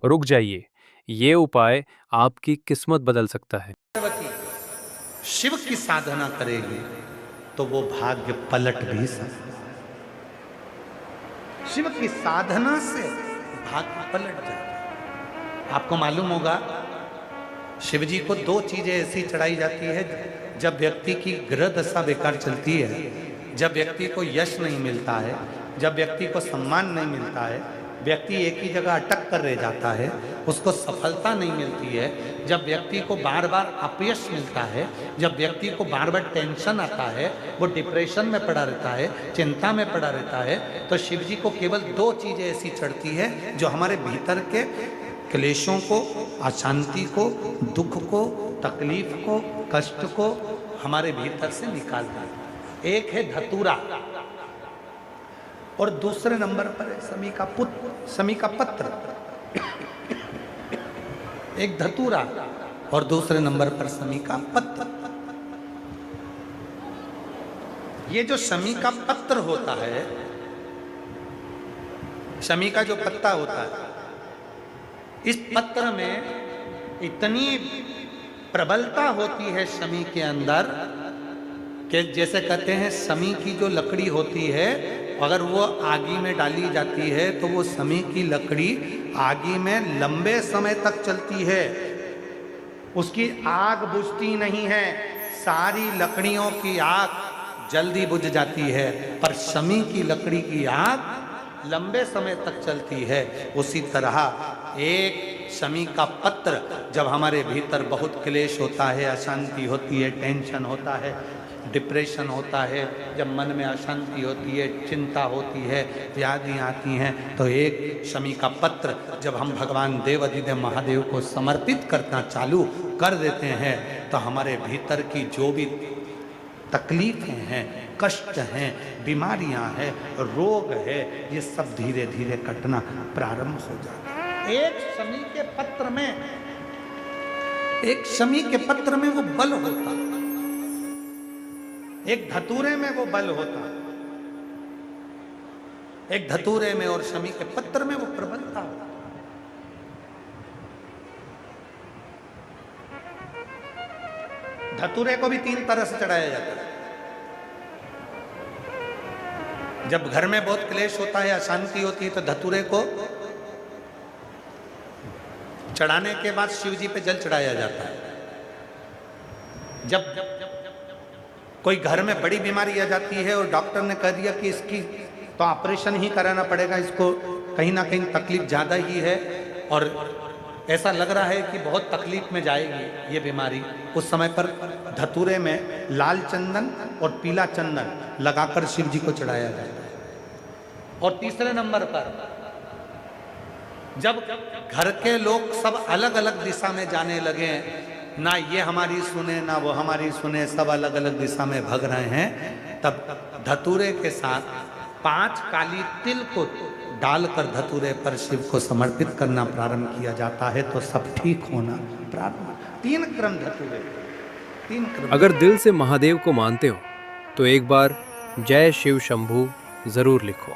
रुक जाइए, ये उपाय आपकी किस्मत बदल सकता है। शिव की साधना करेगी तो वो भाग्य पलट भी सकता। शिव की साधना से भाग्य पलट जाता। आपको मालूम होगा शिव जी को दो चीजें ऐसी चढ़ाई जाती है जब व्यक्ति की ग्रह दशा बेकार चलती है, जब व्यक्ति को यश नहीं मिलता है, जब व्यक्ति को सम्मान नहीं मिलता है, व्यक्ति एक ही जगह अटक कर रह जाता है, उसको सफलता नहीं मिलती है, जब व्यक्ति को बार बार अपयश मिलता है, जब व्यक्ति को बार बार टेंशन आता है, वो डिप्रेशन में पड़ा रहता है, चिंता में पड़ा रहता है, तो शिव जी को केवल दो चीजें ऐसी चढ़ती है जो हमारे भीतर के क्लेशों को, अशांति को, दुख को, तकलीफ को, कष्ट को हमारे भीतर से निकाल देता। एक है धतूरा और दूसरे नंबर पर है समी का पत्र। एक धतूरा और दूसरे नंबर पर समी का पत्र। ये जो समी का पत्र होता है, समी का जो पत्ता होता है, इस पत्र में इतनी प्रबलता होती है समी के अंदर कि जैसे कहते हैं समी की जो लकड़ी होती है अगर वो आगी में डाली जाती है तो वो समी की लकड़ी आगी में लंबे समय तक चलती है, उसकी आग बुझती नहीं है। सारी लकड़ियों की आग जल्दी बुझ जाती है पर समी की लकड़ी की आग लंबे समय तक चलती है। उसी तरह एक समी का पत्र जब हमारे भीतर बहुत क्लेश होता है, अशांति होती है, टेंशन होता है, डिप्रेशन होता है, जब मन में अशांति होती है, चिंता होती है, व्याधि आती हैं, तो एक शमी का पत्र जब हम भगवान देवाधिदेव महादेव को समर्पित करना चालू कर देते हैं तो हमारे भीतर की जो भी तकलीफें हैं, कष्ट हैं, बीमारियां हैं, रोग है, ये सब धीरे धीरे कटना प्रारंभ हो जाता है। एक शमी के पत्र में वो बल होता है, एक धतूरे में वो बल होता है, एक धतूरे में और शमी के पत्र में वो प्रबलता होता है। धतूरे को भी तीन तरह से चढ़ाया जाता है। जब घर में बहुत क्लेश होता है, अशांति होती है, तो धतूरे को चढ़ाने के बाद शिव जी पे जल चढ़ाया जाता है। जब कोई घर में बड़ी बीमारी आ जाती है और डॉक्टर ने कह दिया कि इसकी तो ऑपरेशन ही कराना पड़ेगा, इसको कहीं ना कहीं तकलीफ ज़्यादा ही है और ऐसा लग रहा है कि बहुत तकलीफ में जाएगी ये बीमारी, उस समय पर धतूरे में लाल चंदन और पीला चंदन लगाकर शिव जी को चढ़ाया जाता है। और तीसरे नंबर पर जब घर के लोग सब अलग अलग दिशा में जाने लगे, ना ये हमारी सुने ना वो हमारी सुने, सब अलग अलग दिशा में भग रहे हैं, तब धतूरे के साथ 5 काली तिल को डालकर धतूरे पर शिव को समर्पित करना प्रारंभ किया जाता है तो सब ठीक होना प्रारंभ। 3 क्रम धतूरे, 3 क्रम। अगर दिल से महादेव को मानते हो तो एक बार जय शिव शंभू जरूर लिखो।